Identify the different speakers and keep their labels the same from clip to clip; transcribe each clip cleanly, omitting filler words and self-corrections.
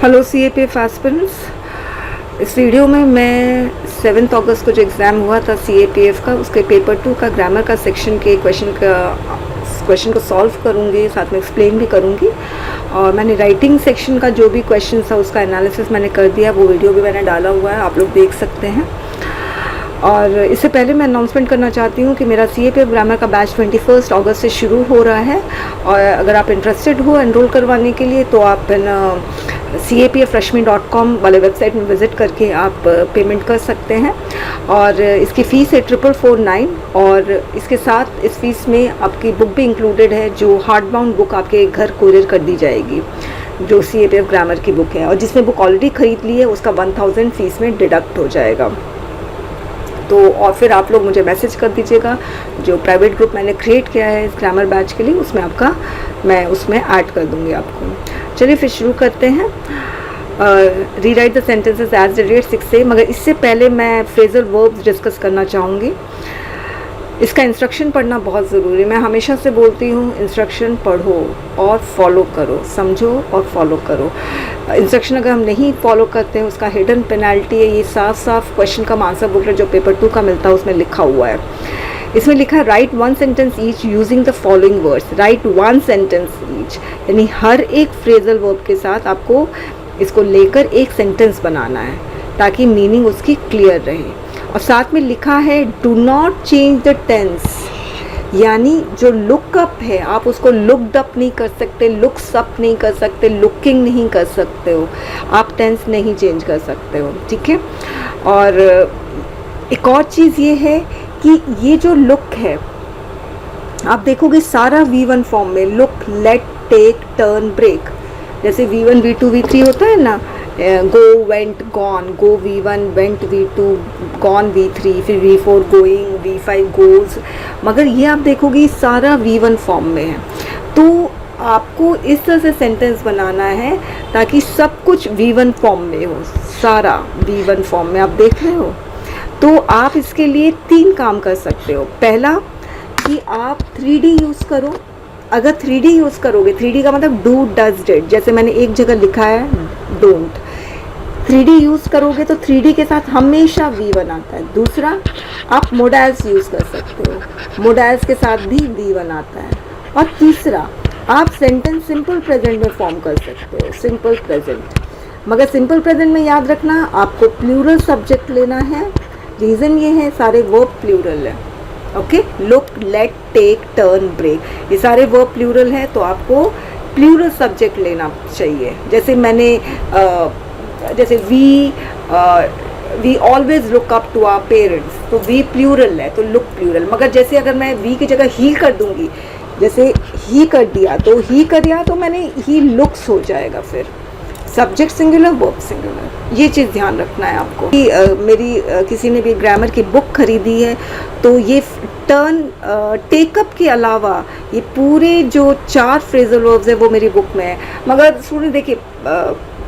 Speaker 1: Hello CAPF aspirants. इस video में मैं 7 अगस्त को जो एग्ज़ाम हुआ था CAPF का, उसके पेपर 2 का ग्रामर का सेक्शन के क्वेश्चन को सॉल्व करूँगी, साथ में एक्सप्लेन भी करूँगी। और मैंने राइटिंग सेक्शन का जो भी क्वेश्चन था उसका एनालिसिस मैंने कर दिया, वो वीडियो भी मैंने डाला हुआ है, आप लोग देख सकते हैं। और इससे पहले मैं अनाउंसमेंट करना चाहती हूँ कि मेरा CAPF ग्रामर का बैच 21 अगस्त से शुरू हो रहा है। और अगर आप इंटरेस्टेड हो एनरोल करवाने के लिए तो आप CAPFrashmi.com वाले वेबसाइट में विज़िट करके आप पेमेंट कर सकते हैं। और इसकी फ़ीस है 4449 और इसके साथ इस फीस में आपकी बुक भी इंक्लूडेड है, जो हार्ड बाउंड बुक आपके घर कोरियर कर दी जाएगी, जो CAPF ग्रामर की बुक है। और जिसने बुक ऑलरेडी ख़रीद ली है उसका 1000 फ़ीस में डिडक्ट हो जाएगा। तो और फिर आप लोग मुझे मैसेज कर दीजिएगा, जो प्राइवेट ग्रुप मैंने क्रिएट किया है इस ग्रामर बैच के लिए, उसमें मैं उसमें ऐड कर दूँगी आपको। चलिए फिर शुरू करते हैं। Rewrite the sentences as directed 6 से। मगर इससे पहले मैं फ्रेजल वर्ब्स डिस्कस करना चाहूँगी। इसका इंस्ट्रक्शन पढ़ना बहुत ज़रूरी है। मैं हमेशा से बोलती हूँ, इंस्ट्रक्शन पढ़ो और फॉलो करो, समझो और फॉलो करो। इंस्ट्रक्शन अगर हम नहीं फॉलो करते हैं उसका हिडन पेनल्टी है। ये साफ साफ क्वेश्चन का आंसर बुकलेट जो पेपर 2 का मिलता है उसमें लिखा हुआ है। इसमें लिखा है right 1 sentence each using the following words. Right 1 sentence each, यानी हर एक फ्रेजल वर्ब के साथ आपको इसको लेकर एक सेंटेंस बनाना है ताकि मीनिंग उसकी क्लियर रहे। और साथ में लिखा है do not change the tense, यानी जो लुकअप है आप उसको लुक्ड अप नहीं कर सकते, लुक्स अप नहीं कर सकते, लुकिंग नहीं कर सकते हो, आप टेंस नहीं चेंज कर सकते हो, ठीक है। और एक और चीज़ ये है कि ये जो लुक है आप देखोगे सारा V1 फॉर्म में, look, let, take, turn, break. जैसे V1 V2 V3 होता है ना, go, went, gone, go V1, went V2, gone V3, फिर V4 गोइंग, V5 गोज। मगर ये आप देखोगे सारा V1 फॉर्म में है। तो आपको इस तरह से सेंटेंस बनाना है ताकि सब कुछ V1 फॉर्म में हो, सारा V1 फॉर्म में आप देख रहे हो। तो आप इसके लिए 3 काम कर सकते हो। पहला कि आप 3D यूज़ करो। अगर 3D यूज़ करोगे, 3D का मतलब डू, डज, डिड, जैसे मैंने एक जगह लिखा है डोंट। 3D यूज़ करोगे तो 3D के साथ हमेशा V1 आता है। दूसरा, आप मोडाल्स यूज़ कर सकते हो, मोडाल्स के साथ भी V1 आता है। और तीसरा, आप सेंटेंस सिंपल प्रेजेंट में फॉर्म कर सकते हो, सिंपल प्रेजेंट। मगर सिंपल प्रेजेंट में याद रखना आपको प्लूरल सब्जेक्ट लेना है। रीज़न ये है सारे वर्ब प्लूरल है, okay. Look, let, take, turn, break, ये सारे वर्ब प्लूरल है, तो आपको प्लूरल सब्जेक्ट लेना चाहिए। जैसे मैंने जैसे we always look up to our parents, तो वी प्लूरल है तो लुक प्लूरल। मगर जैसे अगर मैं वी की जगह ही कर दूंगी, जैसे ही कर दिया तो ही कर दिया तो मैंने ही लुक्स हो जाएगा, फिर सब्जेक्ट सिंगुलर, वर्ब सिंगुलर। ये चीज़ ध्यान रखना है आपको। मेरी किसी ने भी ग्रामर की बुक खरीदी है तो ये टर्न, टेकअप के अलावा ये पूरे जो 4 फ्रेजल वर्ब्स है वो मेरी बुक में है। मगर स्टूडेंट देखिए,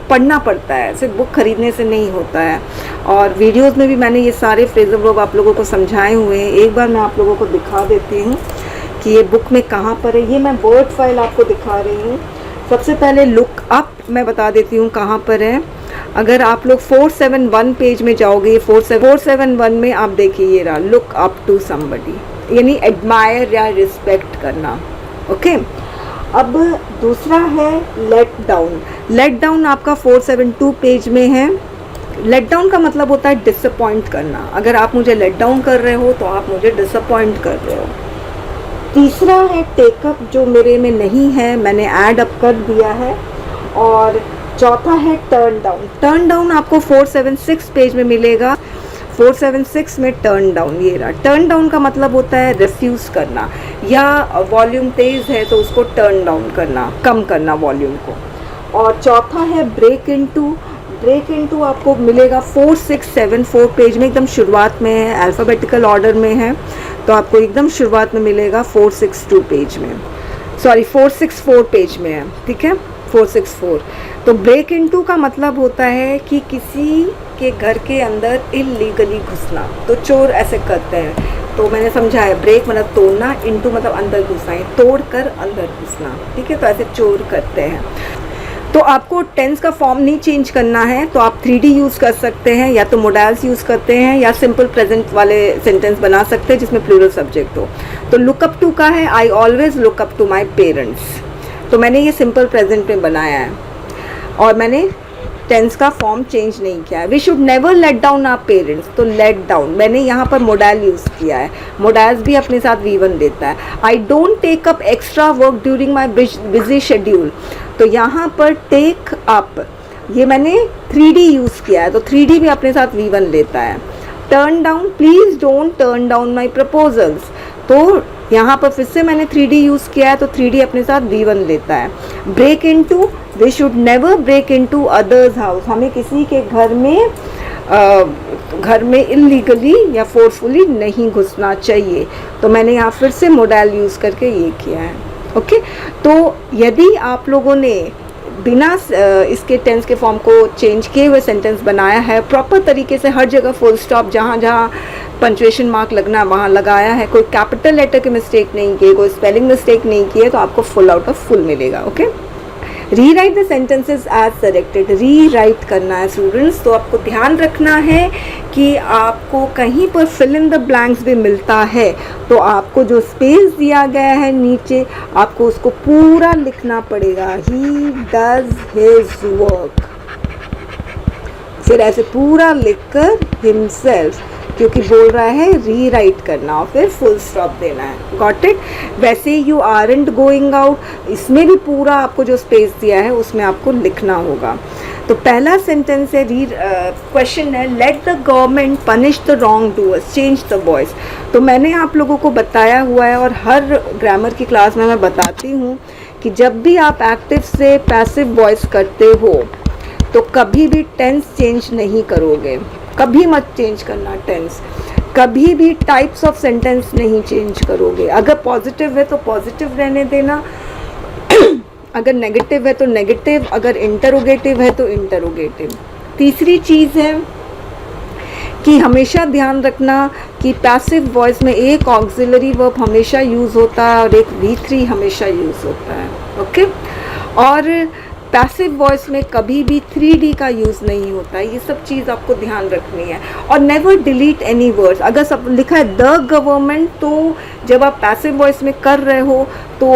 Speaker 1: पढ़ना पड़ता है, सिर्फ बुक खरीदने से नहीं होता है। और वीडियोस में भी मैंने ये सारे फ्रेजल वर्ब आप लोगों को समझाए हुए हैं। एक बार मैं आप लोगों को दिखा देती हूँ कि ये बुक में कहाँ पर है। ये मैं वर्ड फाइल आपको दिखा रही हूँ। सबसे पहले लुक अप मैं बता देती हूँ कहाँ पर है। अगर आप लोग 471 पेज में जाओगे, 471 में आप देखिए ये रहा, लुक अप टू समबडी, यानी एडमायर या रिस्पेक्ट करना, ओके। अब दूसरा है लेट डाउन। लेट डाउन आपका 472 पेज में है। लेट डाउन का मतलब होता है डिसअपॉइंट करना। अगर आप मुझे लेट डाउन कर रहे हो तो आप मुझे डिसअपॉइंट कर रहे हो। तीसरा है टेकअप, जो मेरे में नहीं है, मैंने ऐड अप कर दिया है। और चौथा है टर्न डाउन। टर्न डाउन आपको 476 पेज में मिलेगा। 476 में टर्न डाउन, ये रहा। टर्न डाउन का मतलब होता है रिफ्यूज़ करना, या वॉल्यूम तेज़ है तो उसको टर्न डाउन करना, कम करना वॉल्यूम को। और चौथा है ब्रेक इनटू। ब्रेक इनटू आपको मिलेगा 4674 पेज में, एकदम शुरुआत में है, अल्फ़ाबेटिकल ऑर्डर में है, तो आपको एकदम शुरुआत में मिलेगा 462 पेज में, सॉरी 464 पेज में है, ठीक है, 464। तो ब्रेक इनटू का मतलब होता है कि किसी के घर के अंदर इल्लीगली घुसना। तो चोर ऐसे करते हैं, तो मैंने समझाया ब्रेक मतलब तोड़ना, इनटू मतलब अंदर घुसना, तोड़ कर अंदर घुसना, ठीक है। तो ऐसे चोर करते हैं। तो आपको टेंस का फॉर्म नहीं चेंज करना है तो आप 3D यूज़ कर सकते हैं, या तो मोडाल्स यूज़ करते हैं, या सिंपल प्रेजेंट वाले सेंटेंस बना सकते हैं जिसमें प्लूरल सब्जेक्ट हो। तो लुक अप टू का है I always look up to my parents, तो मैंने ये सिंपल प्रेजेंट में बनाया है और मैंने टेंस का फॉर्म चेंज नहीं किया है। We should never let down our parents, तो लेट डाउन मैंने यहाँ पर मोडाल यूज़ किया है, मोडाल्स भी अपने साथ V1 देता है। I don't take up extra work during my busy schedule, तो यहाँ पर टेक अप ये मैंने 3D यूज़ किया है, तो 3D भी अपने साथ V1 लेता है। Turn down, please don't turn down my proposals, तो यहाँ पर फिर से मैंने 3D यूज़ किया है, तो 3D अपने साथ V1 लेता है। Break into, we should never break into others house, हमें किसी के घर में इलीगली या फोर्सफुली नहीं घुसना चाहिए, तो मैंने यहाँ फिर से मोडाल यूज़ करके ये किया है। ओके, तो यदि आप लोगों ने बिना इसके टेंस के फॉर्म को चेंज किए हुए सेंटेंस बनाया है, प्रॉपर तरीके से हर जगह फुल स्टॉप जहाँ जहाँ पंचुएशन मार्क लगना है वहाँ लगाया है, कोई कैपिटल लेटर की मिस्टेक नहीं की, कोई स्पेलिंग मिस्टेक नहीं की है, तो आपको फुल आउट ऑफ फुल मिलेगा। Okay, rewrite the sentences as selected, rewrite करना है स्टूडेंट्स, तो आपको ध्यान रखना है कि आपको कहीं पर फिल इन द ब्लैंक्स भी मिलता है तो आपको जो स्पेस दिया गया है नीचे आपको उसको पूरा लिखना पड़ेगा। ही डज हिज वर्क, फिर ऐसे पूरा लिखकर हिमसेल्फ, क्योंकि बोल रहा है रीराइट करना और फिर फुल स्टॉप देना है। Got it. वैसे यू आरंट गोइंग आउट, इसमें भी पूरा आपको जो स्पेस दिया है उसमें आपको लिखना होगा। तो पहला सेंटेंस है क्वेश्चन है let the government punish the wrong doers, change the voice. तो मैंने आप लोगों को बताया हुआ है और हर ग्रामर की क्लास में मैं बताती हूँ कि जब भी आप एक्टिव से पैसिव वॉइस करते हो तो कभी भी टेंस चेंज नहीं करोगे, कभी मत चेंज करना टेंस, कभी भी टाइप्स ऑफ सेंटेंस नहीं चेंज करोगे। अगर पॉजिटिव है तो पॉजिटिव रहने देना, अगर नेगेटिव है तो नेगेटिव, अगर इंटरोगेटिव है तो इंटरोगेटिव। तीसरी चीज़ है कि हमेशा ध्यान रखना कि पैसिव वॉइस में एक ऑक्सिलरी वर्ब हमेशा यूज़ होता है और एक V3 हमेशा यूज़ होता है। ओके, और पैसिव वॉइस में कभी भी 3D का यूज़ नहीं होता है, ये सब चीज़ आपको ध्यान रखनी है। और नेवर डिलीट एनी वर्ड्स, अगर सब लिखा है द गवर्नमेंट तो जब आप पैसिव वॉइस में कर रहे हो तो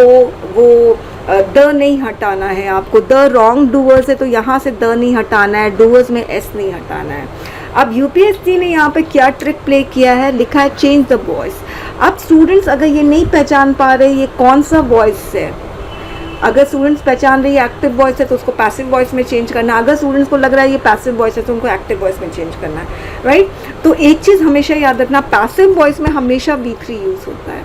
Speaker 1: वो द नहीं हटाना है आपको। द रॉन्ग डूअर्स है तो यहाँ से द नहीं हटाना है, डूअर्स में एस नहीं हटाना है। अब यूपीएससी ने यहाँ पे क्या ट्रिक प्ले किया है, लिखा है चेंज द वॉइस। अब स्टूडेंट्स अगर ये नहीं पहचान पा रहे ये कौन सा वॉइस है, अगर स्टूडेंट्स पहचान रही है एक्टिव वॉइस है तो उसको पैसिव वॉइस में चेंज करना है, अगर स्टूडेंट्स को लग रहा है ये पैसिव वॉइस है तो उनको एक्टिव वॉइस में चेंज करना है, राइट। तो एक चीज़ हमेशा याद रखना, पैसिव वॉइस में हमेशा V3 यूज़ होता है।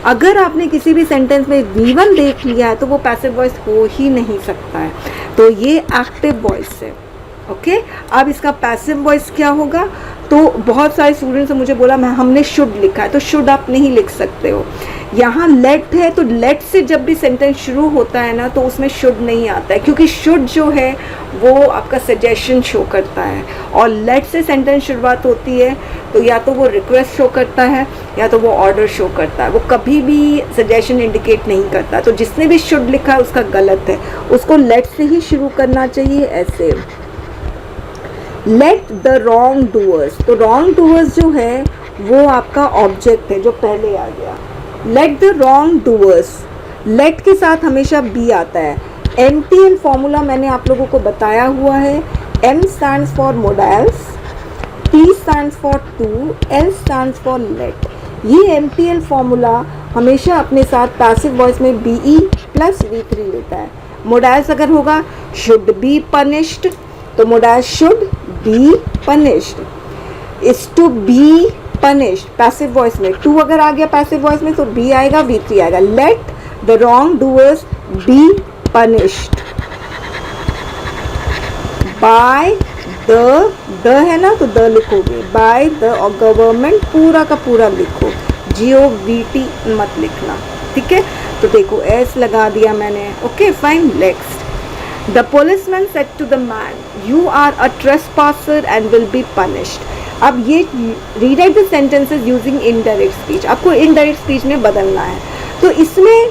Speaker 1: अगर आपने किसी भी सेंटेंस में V1 देख लिया है तो वो पैसिव वॉइस हो ही नहीं सकता है, तो ये एक्टिव वॉइस है। ओके, अब इसका पैसिव वॉइस क्या होगा, तो बहुत सारे स्टूडेंट्स ने मुझे बोला हमने शुड लिखा है, तो शुड आप नहीं लिख सकते हो। यहाँ लेट है तो लेट से जब भी सेंटेंस शुरू होता है ना तो उसमें शुड नहीं आता है, क्योंकि शुड जो है वो आपका सजेशन शो करता है और लेट से सेंटेंस शुरुआत होती है तो या तो वो रिक्वेस्ट शो करता है या तो वो ऑर्डर शो करता है, वो कभी भी सजेशन इंडिकेट नहीं करता। तो जिसने भी शुड लिखा है उसका गलत है, उसको लेट से ही शुरू करना चाहिए। ऐसे लेट द रॉन्ग डूअर्स, तो रॉन्ग डूअर्स जो है वो आपका ऑब्जेक्ट है जो पहले आ गया। Let the wrong doers, let के साथ हमेशा बी आता है। MTL फॉर्मूला मैंने आप लोगों को बताया हुआ है। M stands for modals, T stands for to, L stands for let. ये MTL फॉर्मूला हमेशा अपने साथ पैसिव वॉइस में BE प्लस V3 लेता है। मोडाल्स अगर होगा शुड बी पनिश्ड तो modals should be punished, is to be punished passive voice में। टू अगर आ गया पैसिव वॉइस में तो बी आएगा, V3 आएगा। Let the wrong doers be punished by the है ना तो द लिखोगे, बाय द गवर्नमेंट पूरा का पूरा लिखो, GOVT मत लिखना, ठीक है। तो देखो एस लगा दिया मैंने। Okay fine, next. The policeman said to the man, "You are a trespasser and will be punished." अब ये rewrite the sentences using indirect speech, आपको indirect speech में बदलना है। तो इसमें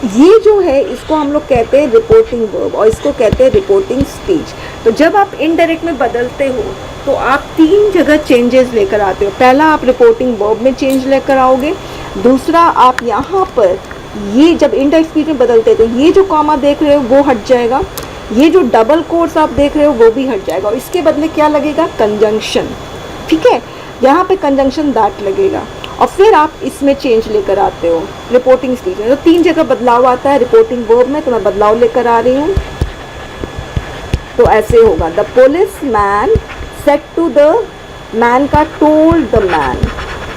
Speaker 1: ये जो है इसको हम लोग कहते हैं रिपोर्टिंग वर्ब और इसको कहते हैं रिपोर्टिंग स्पीच। तो जब आप इनडायरेक्ट में बदलते हो तो आप 3 जगह चेंजेस लेकर आते हो। पहला आप रिपोर्टिंग वर्ब में चेंज लेकर आओगे, दूसरा आप यहाँ पर ये जब इनडायरेक्ट स्पीच में बदलते हो तो ये जो कॉमा देख रहे हो वो हट जाएगा, ये जो डबल कोट्स आप देख रहे हो वो भी हट जाएगा और इसके बदले क्या लगेगा, कंजंक्शन। ठीक है, यहाँ पे कंजंक्शन दैट लगेगा और फिर आप इसमें चेंज लेकर आते हो रिपोर्टिंग स्पीच में। तो 3 जगह बदलाव आता है रिपोर्टिंग वर्ब में, तो मैं बदलाव लेकर आ रही हूँ। तो ऐसे होगा, the police man said to the man का टोल्ड द मैन।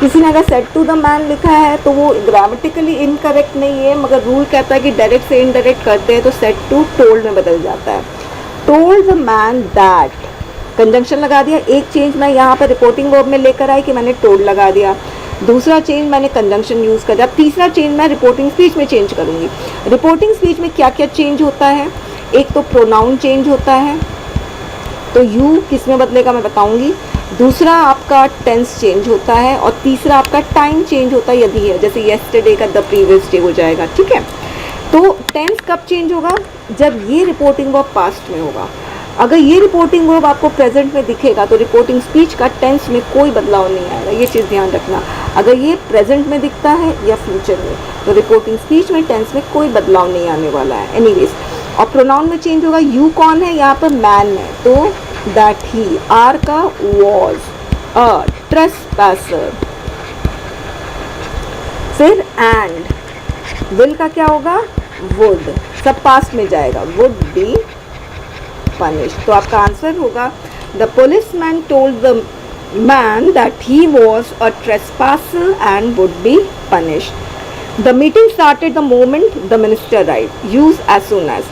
Speaker 1: किसी ने अगर सेड टू द मैन लिखा है तो वो ग्रामेटिकली इनकरेक्ट नहीं है, मगर रूल कहता है कि डायरेक्ट से इनडायरेक्ट करते हैं तो सेड टू टोल्ड में बदल जाता है। Told the man that, conjunction लगा दिया। एक चेंज मैं यहाँ पर रिपोर्टिंग वर्ब में लेकर आई कि मैंने टोल्ड लगा दिया, दूसरा चेंज मैंने कंजंक्शन यूज़ कर दिया। तीसरा चेंज मैं रिपोर्टिंग स्पीच में चेंज करूँगी। रिपोर्टिंग स्पीच में क्या क्या चेंज होता है, एक तो प्रोनाउन चेंज होता है, तो यू किस में बदलेगा मैं बताऊँगी। दूसरा आपका टेंस चेंज होता है और तीसरा आपका टाइम चेंज होता है यदि है, जैसे येस्टरडे का द प्रीवियस डे हो जाएगा। ठीक है, तो टेंस कब चेंज होगा, जब ये रिपोर्टिंग वर्ब पास्ट में होगा। अगर ये रिपोर्टिंग वर्ब आपको प्रेजेंट में दिखेगा तो रिपोर्टिंग स्पीच का टेंस में कोई बदलाव नहीं आएगा, ये चीज़ ध्यान रखना। अगर ये प्रेजेंट में दिखता है या फ्यूचर में तो रिपोर्टिंग स्पीच में टेंस में कोई बदलाव नहीं आने वाला है। एनीवेज, और प्रोनाउन में चेंज होगा। यू कौन है, यहाँ पर मैन है तो दैट ही, आर का वॉज अ ट्रेसपैसर, फिर एंड, विल का क्या होगा, वुड, सब पास्ट में जाएगा, वुड बी punished। तो आपका आंसर होगा the policeman told the man that he was a trespasser and would be punished। The meeting started the moment the minister right, use as soon as.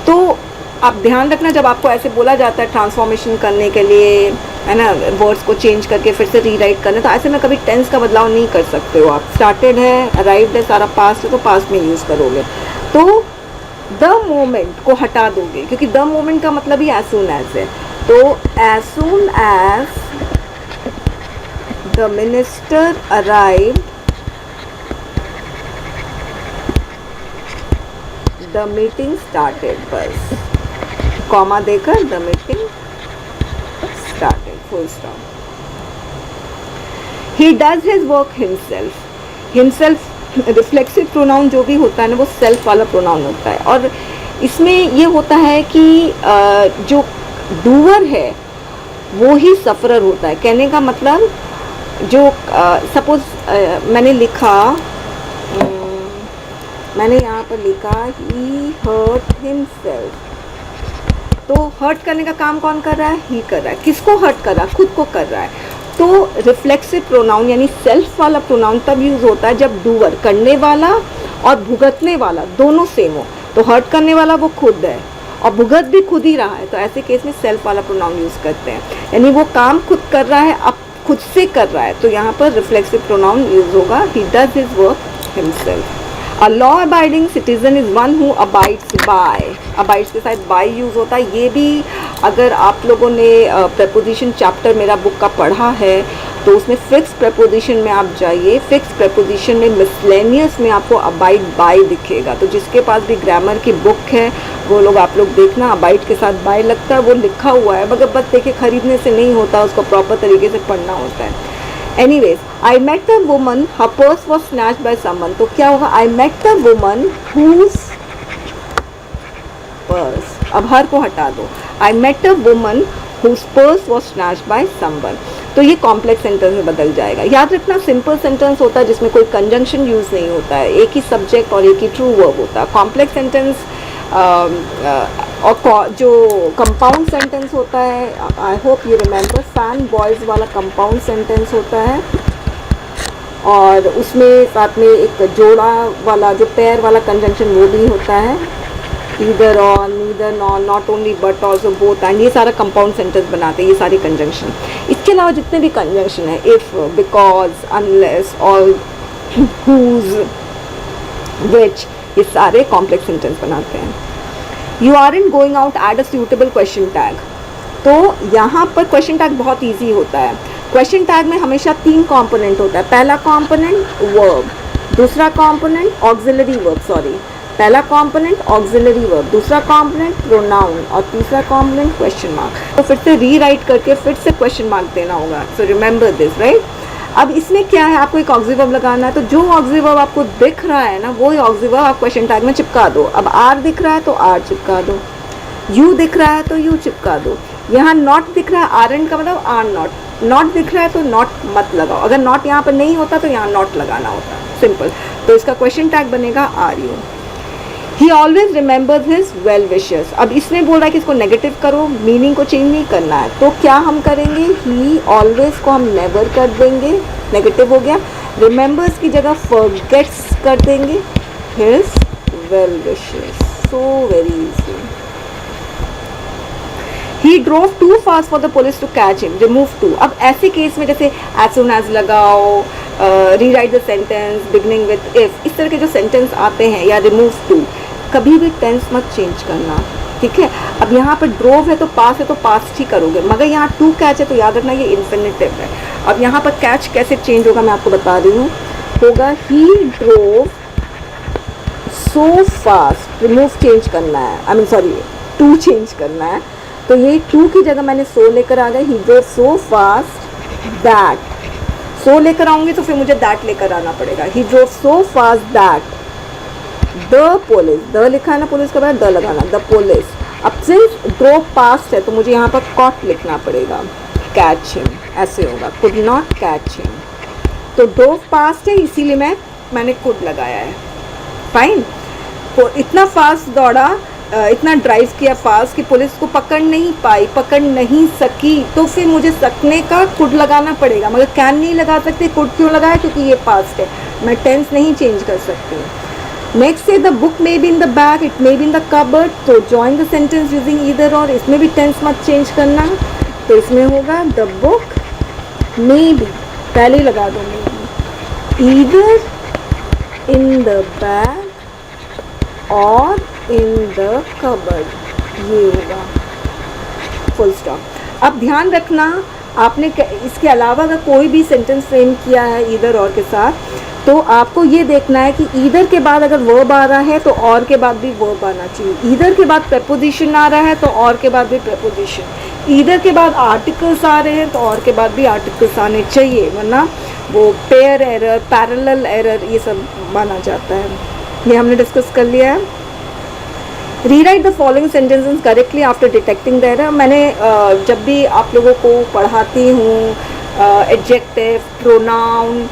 Speaker 1: तो आप ध्यान रखना, जब आपको ऐसे बोला जाता है ट्रांसफॉर्मेशन करने के लिए, है ना, वर्ड्स को चेंज करके फिर से रीराइट करना, तो ऐसे में कभी टेंस का बदलाव नहीं कर सकते हो आप। स्टार्टेड है, अराइव्ड है, सारा पास्ट है तो पास्ट में यूज़ करोगे। तो द मोमेंट को हटा दोगे क्योंकि द मोमेंट का मतलब ही एज सून एज है, तो as soon as the minister arrived the meeting started, बस कॉमा देकर the meeting started, full stop. He does his work himself. Himself reflexive pronoun जो भी होता है ना वो सेल्फ वाला प्रोनाउन होता है और इसमें ये होता है कि जो डूअर है वो ही सफरर होता है। कहने का मतलब जो सपोज मैंने लिखा, मैंने यहाँ पर लिखा ही हर्ट हिमसेल्फ, तो हर्ट करने का काम कौन कर रहा है, ही कर रहा है। किसको हर्ट कर रहा है, खुद को कर रहा है। तो रिफ्लेक्सिव प्रोनाउन यानी सेल्फ वाला प्रोनाउन तब यूज़ होता है जब डूअर, करने वाला और भुगतने वाला दोनों सेम हो। तो हर्ट करने वाला वो खुद है और भुगत भी खुद ही रहा है, तो ऐसे केस में सेल्फ वाला प्रोनाउन यूज़ करते हैं, यानी वो काम खुद कर रहा है, अब खुद से कर रहा है, तो यहाँ पर रिफ्लेक्सिव प्रोनाउन यूज़ होगा, he does his work himself. A law abiding citizen is one who abides by, abides के साथ बाय यूज़ होता है। ये भी अगर आप लोगों ने प्रपोजिशन चैप्टर मेरा बुक का पढ़ा है तो उसमें फिक्स प्रपोजिशन में आप जाइए, फिक्स प्रपोजिशन में मिसलेनियस में आपको अबाइड बाय दिखेगा। तो जिसके पास भी ग्रामर की बुक है वो लोग, आप लोग देखना, अबाइड के साथ बाय लगता है, वो लिखा हुआ है, मगर बस देखिए खरीदने से नहीं होता, उसको प्रॉपर तरीके से पढ़ना होता है। Anyways, I met the woman her purse was snatched by someone, तो क्या होगा, I met the woman whose purse, अब हर को हटा दो, I met a woman whose purse was snatched by someone, तो ये कॉम्प्लेक्स सेंटेंस में बदल जाएगा। याद रखना, सिंपल सेंटेंस होता है जिसमें कोई कंजंक्शन यूज़ नहीं होता है, एक ही सब्जेक्ट और एक ही ट्रू वर्ब होता है। कॉम्प्लेक्स सेंटेंस और जो कंपाउंड सेंटेंस होता है, I hope you remember, fan boys वाला कंपाउंड सेंटेंस होता है और उसमें साथ में एक जोड़ा वाला, जो पेयर वाला कंजंक्शन वो भी होता है, ईदर और, neither nor, not only but also both and, ये सारा कंपाउंड सेंटेंस बनाते हैं ये सारी कंजंक्शन। इसके अलावा जितने भी कंजंक्शन है, if, because, unless, all, whose, which, ये सारे कॉम्प्लेक्स सेंटेंस बनाते हैं। You are in going out add a suitable question tag, तो यहाँ पर क्वेश्चन टैग बहुत ईजी होता है। क्वेश्चन टैग में हमेशा 3 कॉम्पोनेंट होता है। पहला कॉम्पोनेंट वर्ब, दूसरा कॉम्पोनेंट ऑक्सिलरी वर्ब, पहला कंपोनेंट ऑक्सिलरी वर्ब, दूसरा कंपोनेंट प्रोनाउन और तीसरा कंपोनेंट क्वेश्चन मार्क। तो फिर से रीराइट करके फिर से क्वेश्चन मार्क देना होगा। So remember this, right. अब इसमें क्या है, आपको एक ऑक्सिलरी वर्ब लगाना है, तो जो ऑक्सिलरी वर्ब आपको दिख रहा है ना, वो ऑक्सिलरी वर्ब आप क्वेश्चन टैग में चिपका दो। अब आर दिख रहा है तो आर चिपका दो, यू दिख रहा है तो यू चिपका दो। यहाँ नॉट दिख रहा है, आर एन का मतलब आर नॉट, नॉट दिख रहा है तो नॉट मत लगाओ। अगर नॉट यहाँ पर नहीं होता तो यहाँ नॉट लगाना होता, सिंपल। तो इसका क्वेश्चन टैग बनेगा are you. He always remembers his well wishers. अब इसने बोला है कि इसको नेगेटिव करो, मीनिंग को चेंज नहीं करना है, तो क्या हम करेंगे, ही ऑलवेज को हम नेवर कर देंगे, नेगेटिव हो गया। रिमेंबर्स की जगह फॉरगेट्स कर देंगे his well wishers. So very easy. He drove too fast for the police to catch him. Remove to. अब ऐसे केस में जैसे as soon as लगाओ, rewrite the sentence beginning with if, इस तरह के जो सेंटेंस आते हैं, या remove to, कभी भी टेंस मत चेंज करना, ठीक है। अब यहाँ पर ड्रोव है तो पास है तो पास्ट ही करोगे, मगर यहाँ टू कैच है तो याद रखना ये इन्फिनिटिव है। अब यहाँ पर कैच कैसे चेंज होगा मैं आपको बता रही हूँ, होगा he drove so fast, remove change करना है, I mean sorry to change करना है, तो ये टू की जगह मैंने सो लेकर आ गई। He drove so fast that, so लेकर आऊँगी तो फिर मुझे दैट लेकर आना पड़ेगा। He drove so fast that the police, the लिखा है ना पुलिस का, बाद द लगाना, द पुलिस। अब सिंस ड्रोव पास्ट है तो मुझे यहाँ पर कॉट लिखना पड़ेगा, कैच हिम, ऐसे होगा, कुड नॉट कैच हिम। तो ड्रोव पास्ट है इसीलिए मैंने कुड लगाया है, फाइन। तो इतना फास्ट दौड़ा, इतना ड्राइव किया फास्ट कि पुलिस को पकड़ नहीं पाई, पकड़ नहीं सकी, तो फिर मुझे सकने का कुड लगाना पड़ेगा, मगर कैन नहीं लगा सकते। कुड क्यों लगाया, क्योंकि ये पास्ट है, मैं टेंस नहीं चेंज कर सकती। नेक्स्ट है the book may be in the bag, it may be in the cupboard, तो join the sentence using either or, इसमें भी टेंस मत चेंज करना। तो इसमें होगा द बुक मे बी, पहले ही लगा दो may be, either in the bag और इन द कबर्ड, ये होगा, फुल स्टॉप। अब ध्यान रखना, आपने इसके अलावा अगर कोई भी सेंटेंस फ्रेम किया है ईदर और के साथ, तो आपको ये देखना है कि ईदर के बाद अगर वर्ब आ रहा है तो और के बाद भी वर्ब आना चाहिए। ईदर के बाद प्रपोजिशन आ रहा है तो और के बाद भी प्रपोजिशन। ईदर के बाद आर्टिकल्स आ रहे हैं तो और के बाद भी आर्टिकल्स आने चाहिए, वरना वो पेयर एरर, पैरेलल एरर, ये सब माना जाता है। ये हमने डिस्कस कर लिया है। Rewrite the following sentences correctly after detecting the error. मैंने जब भी आप लोगों को पढ़ाती हूँ adjective, pronoun,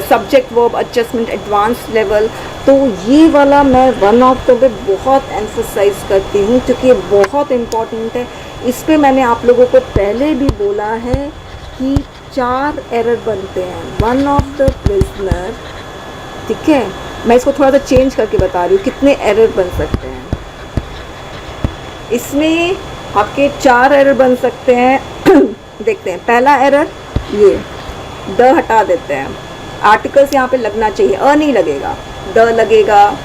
Speaker 1: subject verb adjustment advance level, तो ये वाला मैं वन ऑफ द बहुत एम्फसाइज करती हूँ क्योंकि ये बहुत इम्पॉर्टेंट है। इस पे मैंने आप लोगों को पहले भी बोला है कि 4 एरर बनते हैं, वन ऑफ द प्रिजनर, ठीक है। मैं इसको थोड़ा सा चेंज करके बता रही हूँ कितने एरर बन सकते हैं। इसमें आपके 4 एरर बन सकते हैं। देखते हैं, पहला एरर ये द हटा देते हैं, आर्टिकल्स यहाँ पे लगना चाहिए, अ नहीं लगेगा, द लगेगा,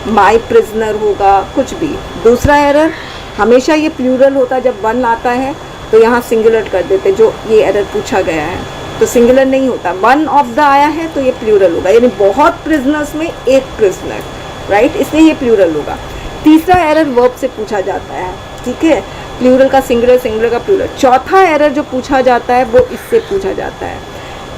Speaker 1: माई प्रिजनर होगा, कुछ भी। दूसरा एरर, हमेशा ये प्लूरल होता है, जब वन आता है तो यहाँ सिंगुलर कर देते, जो ये एरर पूछा गया है तो सिंगुलर नहीं होता। वन ऑफ द आया है तो ये प्लूरल होगा, यानी बहुत प्रिजनर्स में एक प्रिजनर, राइट, इसलिए ये प्लूरल होगा। तीसरा एरर वर्ब से पूछा जाता है, ठीक है, प्लूरल का सिंगुलर, सिंगुलर का प्लूरल। चौथा एरर जो पूछा जाता है वो इससे पूछा जाता है,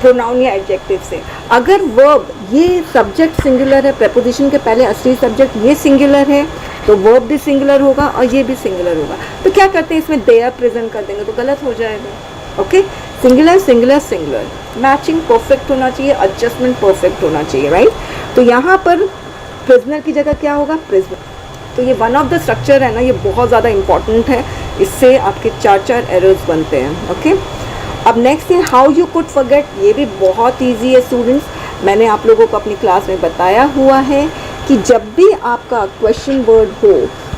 Speaker 1: प्रोनाउन या एडजेक्टिव से। अगर वर्ब, ये सब्जेक्ट सिंगुलर है, प्रेपोजिशन के पहले असली सब्जेक्ट ये सिंगुलर है, तो वर्ब भी सिंगुलर होगा और ये भी सिंगुलर होगा। तो क्या करते हैं, इसमें देयर प्रेजेंट कर देंगे तो गलत हो जाएगा। Okay, singular singular singular, matching perfect होना चाहिए, एडजस्टमेंट परफेक्ट होना चाहिए, राइट। तो यहाँ पर प्रिजनर की जगह क्या होगा, प्रिजनर। तो ये वन ऑफ द स्ट्रक्चर है ना, ये बहुत ज़्यादा इंपॉर्टेंट है, इससे आपके 4 एरर्स बनते हैं। ओके, अब नेक्स्ट है हाउ यू कुड फॉरगेट। ये भी बहुत ईजी है स्टूडेंट्स, मैंने आप लोगों को अपनी क्लास में बताया हुआ है कि जब भी आपका क्वेश्चन वर्ड हो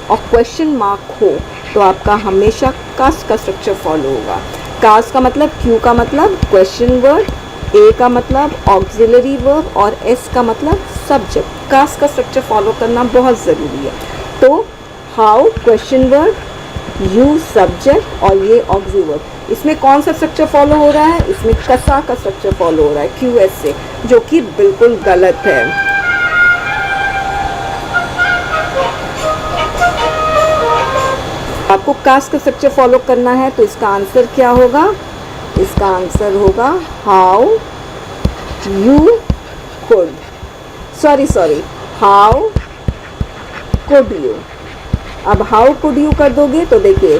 Speaker 1: और क्वेश्चन मार्क हो तो आपका हमेशा कास्ट का स्ट्रक्चर फॉलो होगा। कास्ट का मतलब, क्यू का मतलब क्वेश्चन वर्ड, ए का मतलब ऑक्सिलरी वर्ब और एस का मतलब सब्जेक्ट। कास्ट का स्ट्रक्चर फॉलो करना बहुत ज़रूरी है। तो how question word, you subject और ये ऑक्सिलरी वर्ब, इसमें कौन सा स्ट्रक्चर फॉलो हो रहा है, इसमें कसा का स्ट्रक्चर फॉलो हो रहा है, क्यू एस से, जो कि बिल्कुल गलत है। आपको कास्ट का स्ट्रक्चर फॉलो करना है तो इसका आंसर क्या होगा? इसका आंसर होगा how you could, sorry how could you. अब हाउ कुड यू कर दोगे तो देखिए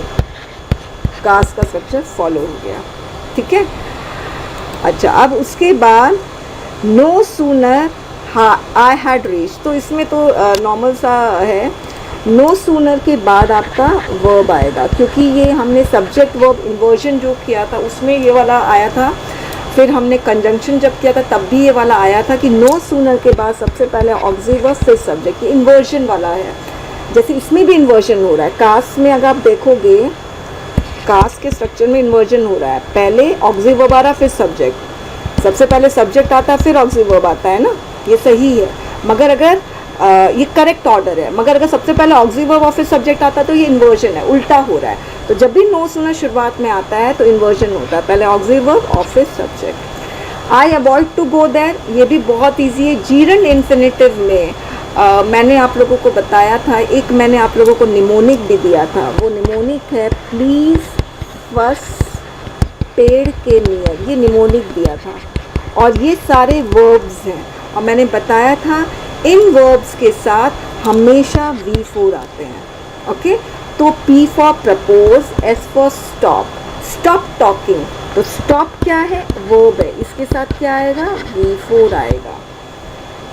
Speaker 1: कास्ट का स्ट्रक्चर फॉलो हो गया, ठीक है। अच्छा, अब उसके बाद no sooner I had reach, तो इसमें तो नॉर्मल सा है, नो सूनर के बाद आपका वर्ब आएगा, क्योंकि ये हमने सब्जेक्ट वर्ब इन्वर्जन जो किया था उसमें ये वाला आया था, फिर हमने कंजंक्शन जब किया था तब भी ये वाला आया था कि नो सूनर के बाद सबसे पहले ऑक्सिलरी वर्ब फिर सब्जेक्ट, ये इन्वर्जन वाला है। जैसे इसमें भी इन्वर्जन हो रहा है, कास्ट में अगर आप देखोगे कास्ट के स्ट्रक्चर में इन्वर्जन हो रहा है, पहले ऑक्सिलरी वर्ब आ रहा फिर सब्जेक्ट, सबसे पहले सब्जेक्ट आता है फिर ऑक्सिलरी वर्ब आता है ना, ये सही है। मगर अगर ये करेक्ट ऑर्डर है, मगर अगर सबसे पहले ऑक्सिलरी वर्ब और फिर सब्जेक्ट आता है तो ये इन्वर्जन है, उल्टा हो रहा है। तो जब भी नो सूनर शुरुआत में आता है तो इन्वर्जन होता है, पहले ऑक्सिलरी वर्ब और फिर subject. I avoid to go there, ये भी बहुत ईजी है। जीरंड इन्फिनेटिव में मैंने आप लोगों को बताया था, एक मैंने आप लोगों को निमोनिक भी दिया था, वो निमोनिक है प्लीज़ फर्स्ट पेड़ के नियर, ये निमोनिक दिया था। और ये सारे वर्ब्स हैं और मैंने बताया था इन वर्ब्स के साथ हमेशा V4 आते हैं, ओके। तो P for propose, S for stop, stop talking, तो स्टॉप क्या है? वर्ब है, इसके साथ क्या आएगा? V4 आएगा,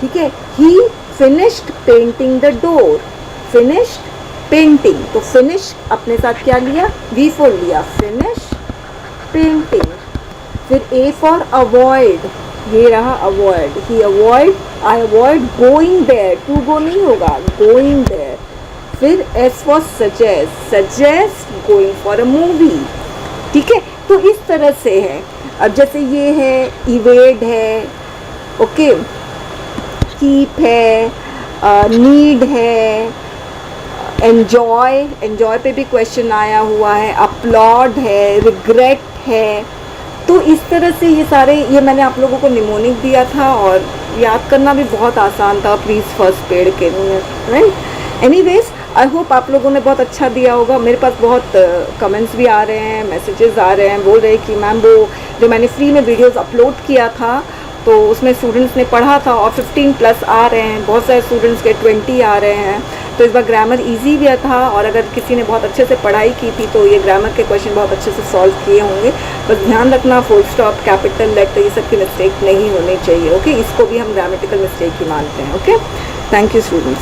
Speaker 1: ठीक है। He finished painting the door, finished painting, तो फिनिश अपने साथ क्या लिया? V4 लिया, फिनिश पेंटिंग। फिर A फॉर अवॉइड, ये रहा avoid, he avoid, I avoid going there, to go नहीं होगा, गोइंग देयर। फिर S for suggest, suggest going for a movie, ठीक है। तो इस तरह से है। अब जैसे ये है इवेड है, ओके, कीप है, नीड है, एन्जॉय, एन्जॉय पे भी क्वेश्चन आया हुआ है, अपलॉड है, रिग्रेट है। तो इस तरह से ये सारे, ये मैंने आप लोगों को निमोनिक दिया था और याद करना भी बहुत आसान था, प्लीज़ फर्स्ट पेड़ के लिए, राइट। एनीवेज, आई होप आप लोगों ने बहुत अच्छा दिया होगा। मेरे पास बहुत कमेंट्स भी आ रहे हैं, मैसेजेस आ रहे हैं, बोल रहे हैं कि मैम वो जो मैंने फ्री में वीडियोस अपलोड किया था तो उसमें स्टूडेंट्स ने पढ़ा था और 15+ आ रहे हैं, बहुत सारे स्टूडेंट्स के 20 आ रहे हैं। तो इस बार ग्रामर इजी भी था और अगर किसी ने बहुत अच्छे से पढ़ाई की थी तो ये ग्रामर के क्वेश्चन बहुत अच्छे से सॉल्व किए होंगे। बस ध्यान रखना फुल स्टॉप, कैपिटल लेटर, ये सब की मिस्टेक नहीं होनी चाहिए, ओके। इसको भी हम ग्रामेटिकल मिस्टेक ही मानते हैं, ओके। Thank you students.